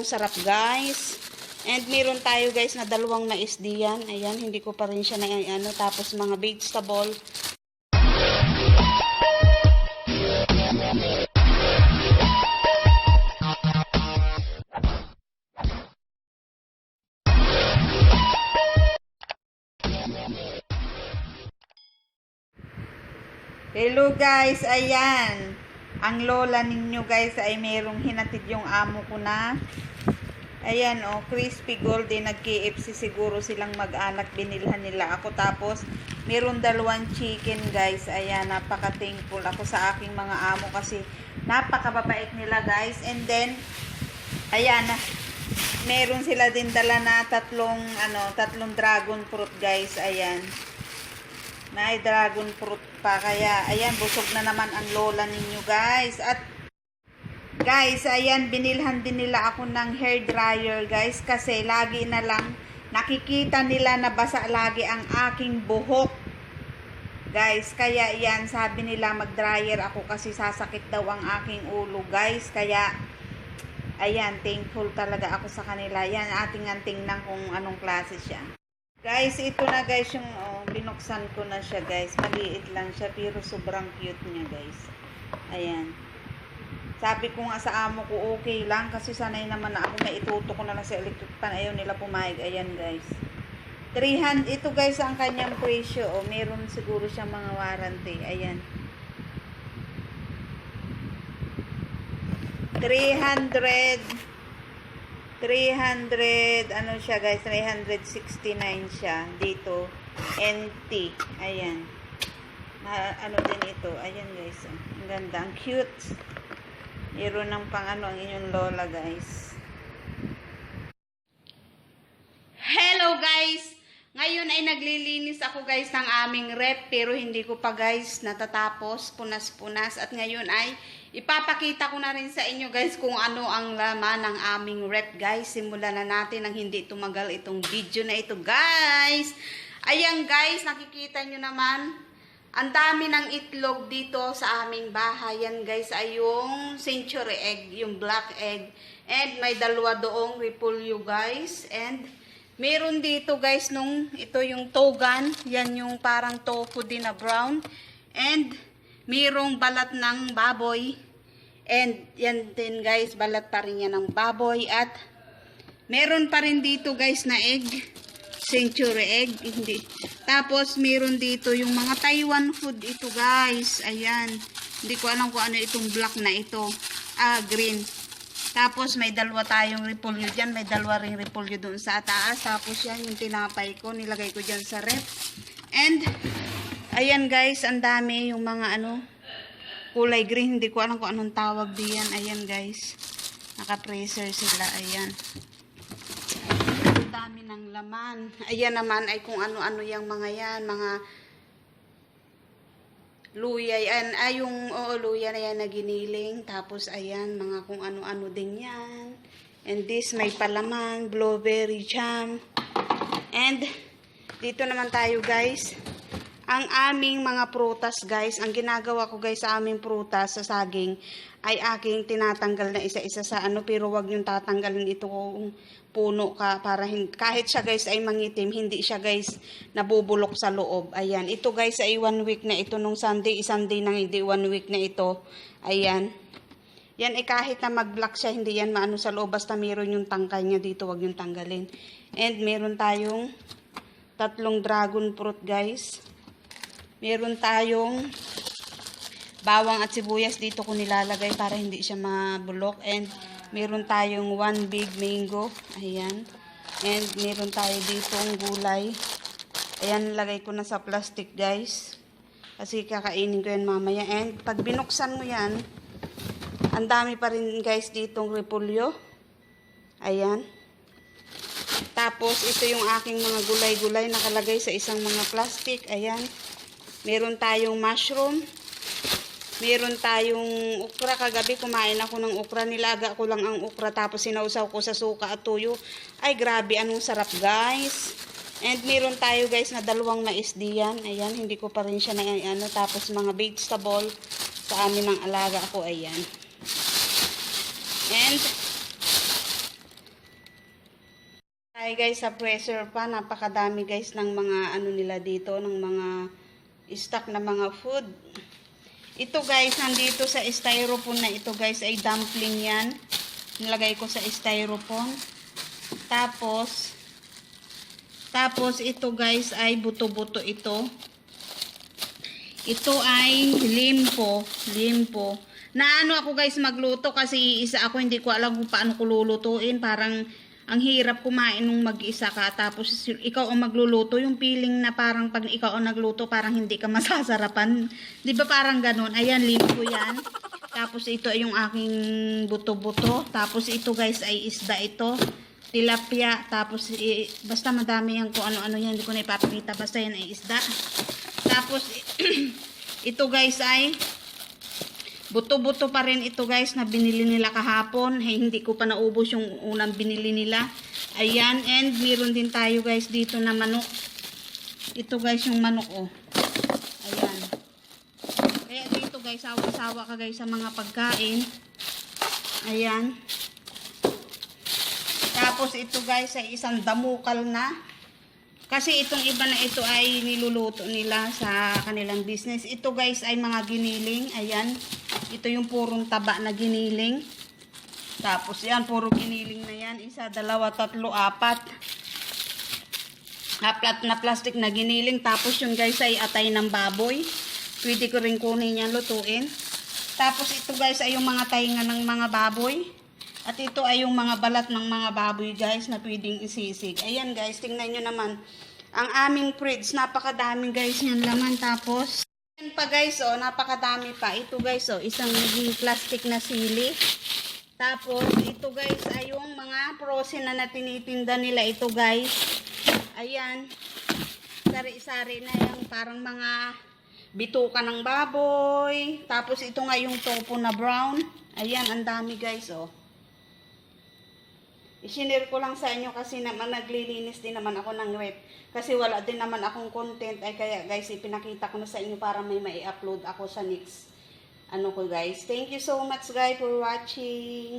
ang sarap guys. And meron tayo guys na dalawang mais diyan. Ayan, hindi ko pa rin siya na ano. Tapos mga vegetable. Hello guys, ayan. Ang lola ninyo guys ay merong hinatid yung amo ko na. Ayan oh, crispy golden, nag-KFC siguro silang mag-anak, binilhan nila ako. Tapos meron dalawang chicken guys. Ayan, napaka-thankful ako sa aking mga amo kasi napakababait nila guys. And then ayan, meron sila din dala na tatlong dragon fruit guys. Ayan. May dragon fruit pa, kaya ayan, busog na naman ang lola ninyo guys. At guys, ayan, binilhan din nila ako ng hair dryer guys, kasi lagi na lang nakikita nila na basa lagi ang aking buhok guys. Kaya yan, sabi nila mag dryer ako kasi sasakit daw ang aking ulo guys. Kaya ayan, thankful talaga ako sa kanila. Yan, ating tingnan kung anong klase siya. Guys, ito na guys yung binuksan ko na siya guys. Maliit lang siya pero sobrang cute niya guys. Ayan. Sabi ko nga sa amo ko okay lang kasi sanay naman na ako maituto ko na lang sa electric pan. Ayaw nila pumayag. Ayan guys. 300 ito guys ang kanyang presyo. O meron siguro siyang mga warranty. Ayan. 300 ano siya guys, 369 siya dito. NT. Ayan. Ano din ito. Ayan guys. Ang ganda. Ang cute. Meron ng pang ang inyong lola guys. Hello guys! Ngayon ay naglilinis ako guys ng aming rep, pero hindi ko pa guys natatapos, punas-punas. At ngayon ay ipapakita ko na rin sa inyo guys kung ano ang laman ng aming rep guys. Simulan na natin nang hindi tumagal itong video na ito guys. Ayan guys, nakikita nyo naman, ang dami ng itlog dito sa aming bahay. Yan guys ay yung century egg, yung black egg. And may dalawa doong repolyo guys. And meron dito guys ito yung togan. Yan yung parang tofu din na brown. And merong balat ng baboy. And yan din guys, balat pa rin yan ng baboy. At meron pa rin dito guys na egg. Century egg. Hindi. Tapos meron dito yung mga Taiwan food ito guys. Ayan. Hindi ko alam kung ano itong black na ito. Green. Tapos may dalawa tayong repolyo dyan. May dalawa ring repolyo doon sa taas. Tapos yan yung tinapay ko. Nilagay ko dyan sa rep. And ayan guys, ang dami yung mga kulay green. Hindi ko alam kung anong tawag diyan. Ayan guys. Naka-freezer sila. Ayan. Ang dami ng laman. Ayan naman ay kung ano-ano yung mga yan. Mga luya yan. Yung luya na yan na giniling. Tapos ayan, mga kung ano-ano din yan. And this may palaman, blueberry jam. And dito naman tayo guys. Ang aming mga prutas guys. Ang ginagawa ko guys sa aming prutas sa saging ay aking tinatanggal na isa-isa sa pero wag yung tatanggalin ito kung puno ka para kahit siya guys ay mangitim, hindi siya guys nabubulok sa loob. Ayan, ito guys ay 1 week na ito nung Sunday, Sunday nang hindi 1 week na ito. Ayan. Yan ay kahit na mag-black siya, hindi yan maano sa loob basta meron yung tangkay niya dito, wag yung tanggalin. And meron tayong tatlong dragon fruit guys. Meron tayong bawang at sibuyas dito ko nilalagay para hindi siya mabulok. And meron tayong 1 big mango. Ayan. And meron tayo ditong gulay. Ayan, lagay ko na sa plastic guys. Kasi kakainin ko yan mamaya. And pag binuksan mo yan, ang dami pa rin guys ditong repolyo. Ayan. Tapos ito yung aking mga gulay-gulay nakalagay sa isang mga plastic. Ayan. Meron tayong mushroom. Meron tayong okra. Kagabi kumain ako ng okra. Nilaga ko lang ang okra tapos sinausaw ko sa suka at tuyo. Ay grabe, anong sarap guys. And meron tayo guys na dalawang mais diyan. Ayan, hindi ko pa rin siya na tapos mga vegetable sa amin ng alaga ko. Ayan. And Ay guys, sa freezer pa, napakadami guys ng mga ano nila dito, ng mga stock na mga food. Ito guys, nandito sa styrofoam na ito guys, ay dumpling yan. Nilagay ko sa styrofoam. Tapos ito guys ay buto-buto ito. Ito ay limpo. Naano ako guys magluto kasi isa ako, hindi ko alam kung paano ko lulutuin. Parang ang hirap kumain nung mag-isa ka. Tapos ikaw ang magluluto. Yung feeling na parang pag ikaw ang nagluto, parang hindi ka masasarapan. Di ba parang ganun? Ayan, limpo yan. Tapos ito ay yung aking buto-buto. Tapos ito guys ay isda ito. Tilapia. Tapos basta madami yan kung ano-ano yan. Hindi ko na ipapakita. Basta yan ay isda. Tapos ito guys ay buto-buto pa rin ito guys na binili nila kahapon. Hindi ko pa naubos yung unang binili nila. Ayan. And meron din tayo guys dito na manok. Ito guys yung manok oh. Ayan. Kaya dito guys, sawa-sawa ka guys sa mga pagkain. Ayan. Tapos ito guys ay isang damukal na. Kasi itong iba na ito ay niluluto nila sa kanilang business. Ito guys ay mga giniling. Ayan. Ito yung purong taba na giniling. Tapos yan, puro giniling na yan. 1, 2, 3, 4. Haplat na plastic na giniling. Tapos yun guys ay atay ng baboy. Pwede ko rin kunin yan, lutuin. Tapos ito guys ay yung mga tainga ng mga baboy. At ito ay yung mga balat ng mga baboy guys na pwedeng isisig. Ayan guys, tingnan nyo naman. Ang aming fridge, napakadaming guys yan laman. Tapos yan pa guys, oh, napakadami pa. Ito guys, oh, isang plastic na sili. Tapos, ito guys, ay yung mga frozen na tinitinda nila. Ito guys, ayan, sari-sari na yung parang mga bituka ng baboy. Tapos, ito nga yung tofu na brown. Ayan, ang dami guys, oh. I-share ko lang sa inyo kasi naman naglilinis din naman ako ng rep. Kasi wala din naman akong content. Ay kaya guys, ipinakita ko na sa inyo para may mai-upload ako sa next ano ko guys. Thank you so much guys for watching.